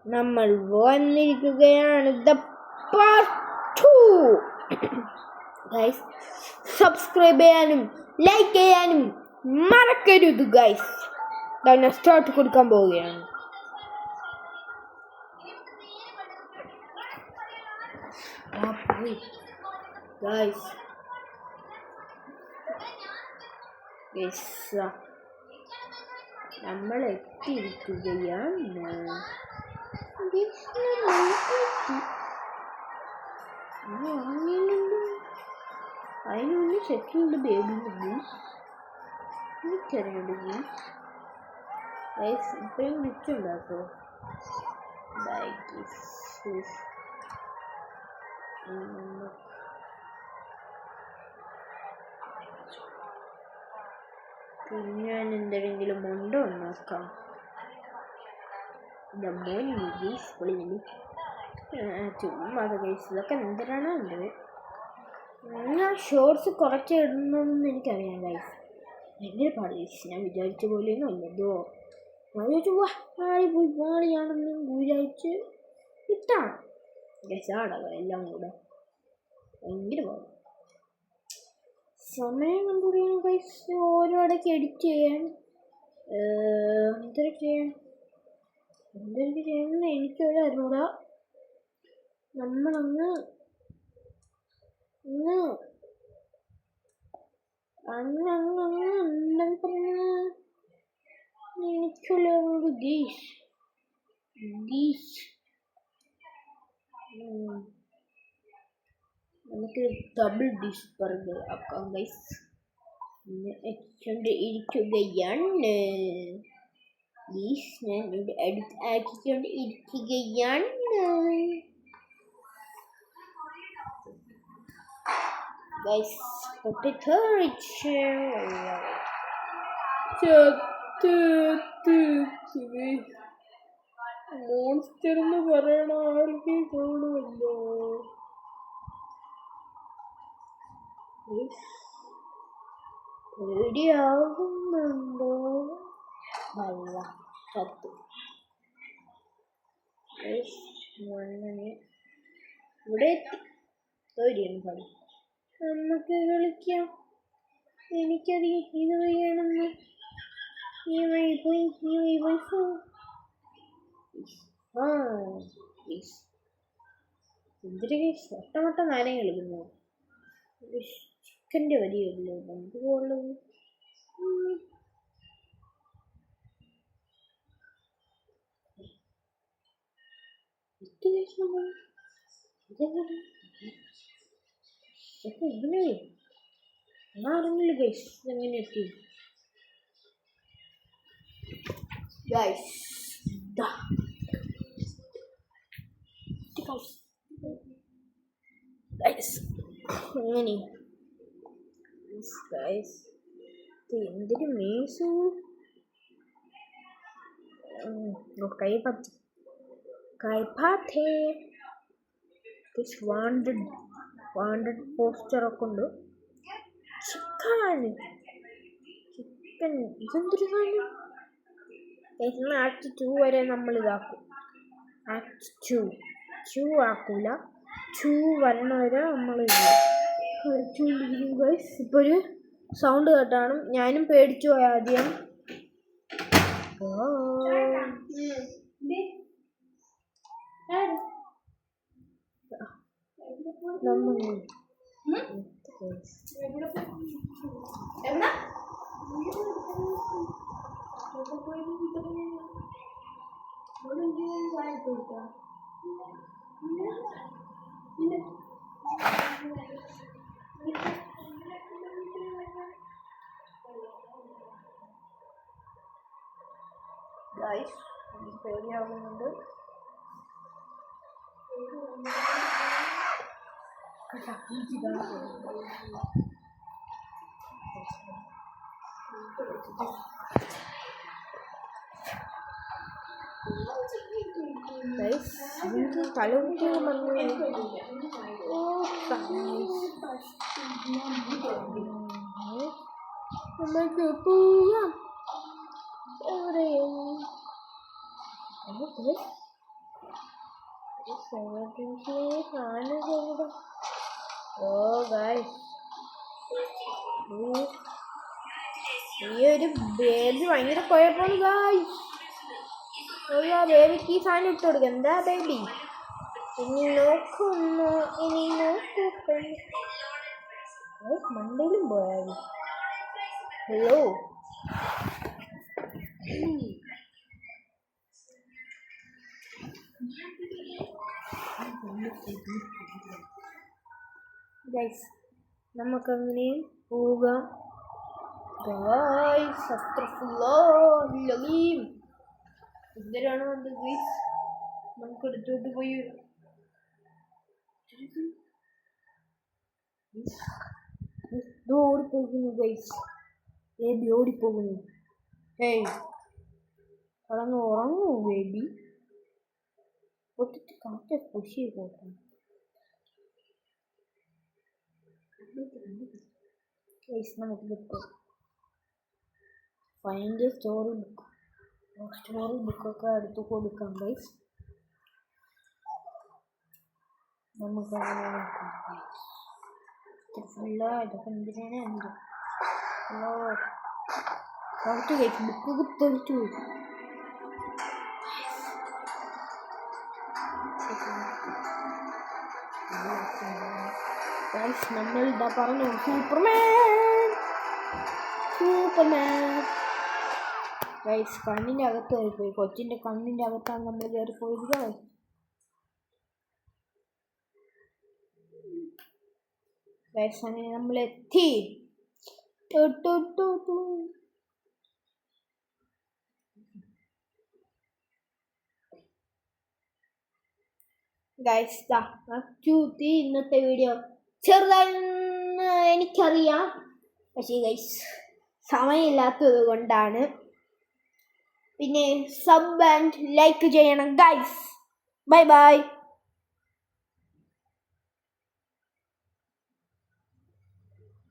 നമ്മൾ വന്നിരിക്കുകയാണ് the part 2. Guys, subscribe ചെയ്യാനും ലൈക്ക് ചെയ്യാനും മറക്കരുത് ഗൈസ്. ഞാൻ സ്റ്റാർട്ട് കൊടുക്കാൻ പോവുകയാണ്. ഗൈസ് നമ്മൾ എത്തിയിരിക്കുകയാണ്. അതിനൊന്ന് ചെക്കിൻ്റെ ബേബി എനിക്കറിയുണ്ട് ഗൈസ്. ഇപ്പോഴും വിറ്റുണ്ടാക്കോ പിന്നെ ഞാൻ എന്തെങ്കിലും ഉണ്ടോ നോക്കാം. ചുമ്മാ ഗൈസ്, ഇതൊക്കെ എന്തിനാണ് ഉണ്ട്. ഞാൻ ഷോർട്സ് കുറച്ച് ഇടണമെന്ന് എനിക്കറിയാം ഗൈസ്. ഭയങ്കര പാട് ഗൈസ്. ഞാൻ വിചാരിച്ച പോലെയൊന്നും അല്ലല്ലോ. ഞാൻ വിചാരിച്ചു പോയി പാളിയാണെന്ന് വിചാരിച്ച് ഇട്ടാണ് ഗൈസ്. ആടക എല്ലാം കൂടെ ഭയങ്കര പാട്. സമയം കണ്ടുപിടിക്കണം ഗൈസ്. ഓരോ ഇടയ്ക്ക് എഡിറ്റ് ചെയ്യാൻ എന്തൊക്കെ ചെയ്യണമെന്ന് എനിക്കൊരു അറിഞ്ഞൂടാ. നമ്മളൊന്ന് എനിക്കുള്ള നമുക്ക് ഡബിൾ ഡിഷ് ബർഗർ ആക്കാം ഗൈസ്. ഇരിക്കുകയാണ് ഞാൻ ഇവിടെ അടുത്ത് ആക്കിക്കൊണ്ട് ഇരിക്കുകയാണ്. ഗൈസ്, മോൺസ്റ്റർ എന്ന് പറയണ ആൾക്ക് കാണുമല്ലോ. പേടിയാകുന്നുണ്ടോ? നല്ല ചത്തു. ഇവിടെ എത്തി. കളി നമുക്ക് കളിക്കാം. എനിക്കറിയാം ഇത് വഴിയാണെന്ന്. ഈ വഴി പോയി എന്തൊരു ഒട്ടമൊട്ട നാരം കളിക്കുന്നു. ചിക്കൻ്റെ വരിയല്ലോ എന്തുകൊള്ളത്. എങ്ങനെ അറിഞ്ഞില്ല ഗൈസ്, എങ്ങനെ എത്തി ഗൈസ്. അങ്ങനെ ഗൈസ്, എന്തൊരു മീൻസ് കൈപ്പാത്തേ വാണ്ടഡ് പോസ്റ്ററൊക്കെ ഉണ്ട്. ചിക്കൻ ഇതെന്തൊരു സാധനം. ആക്ട് 2 വരെ നമ്മൾ ഇതാക്കും. ആക്ട് 2 ആക്കൂല. 2 വരണ വരെ നമ്മൾ ഗൈസ്. ഇപ്പോൾ ഒരു സൗണ്ട് കേട്ടാണ് ഞാനും പേടിച്ചു പോയ ആദ്യം. ഗൈസ്, എനിക്ക് പേടിയാവുന്നുണ്ട്. തലകുട്ടികൾ നമുക്ക് പോവാം എവിടെയും. ഓ ഗൈസ്, ഈ ഒരു ബേബി ഭയങ്കര കുഴപ്പമാണ് ഗൈസ്. ആ ബേബിക്ക് ഈ സാധനം ഇട്ട് കൊടുക്കുക. എന്താ ബേബി ഇനി നോക്കുന്നു, ഇനി നോക്കൂ. മണ്ടയിലും പോയാൽ ഹലോ ഗൈസ്, നമുക്കങ്ങനെയും പോകാം ഗൈസ്. എന്തിനാണ് വന്നത് ഗൈസ്? നമുക്ക് എടുത്തോട്ട് പോയി ഓടിപ്പോകുന്നു ഗൈസ്. ബേബി ഓടിപ്പോകുന്നു. ഹേയ് കടന്ന് ഉറങ്ങൂ ബേബി. പൊട്ടിട്ട് കാറ്റ് പുഷ് പോട്ടെ. ഗൈസ്, നമുക്ക് ബുക്ക് ഫൈൻഡ് സ്റ്റോറി ബുക്കൊക്കെ എടുത്ത് കൊടുക്കാം ഗൈസ്. നമുക്ക് അങ്ങനെ നോക്കാം ഗൈസ്. ഇതൊക്കെ എന്തിനാണ് എന്ത് പുറത്ത് കഴിച്ചു ബുക്കൊക്കെ തെറിച്ചു പോയി. നമ്മൾ ഇതാ പറഞ്ഞു സൂപ്പർമാൻ ഗൈസ്. കണ്ണിൻ്റെ അകത്ത് കയറിപ്പോയി. കൊച്ചിൻ്റെ കണ്ണിൻ്റെ അകത്താണ് നമ്മൾ കയറിപ്പോയത് ഗൈസ്. ഗൈസ് അങ്ങനെ നമ്മൾ എത്തി. ഗൈസ് ഇന്നത്തെ വീഡിയോ ചെറുതാണെന്ന് എനിക്കറിയാം, പക്ഷേ ഗൈസ് സമയമില്ലാത്തത് കൊണ്ടാണ്. പിന്നെ സബ് ആൻഡ് ലൈക്ക് ചെയ്യണം ഗൈസ്. Bye bye.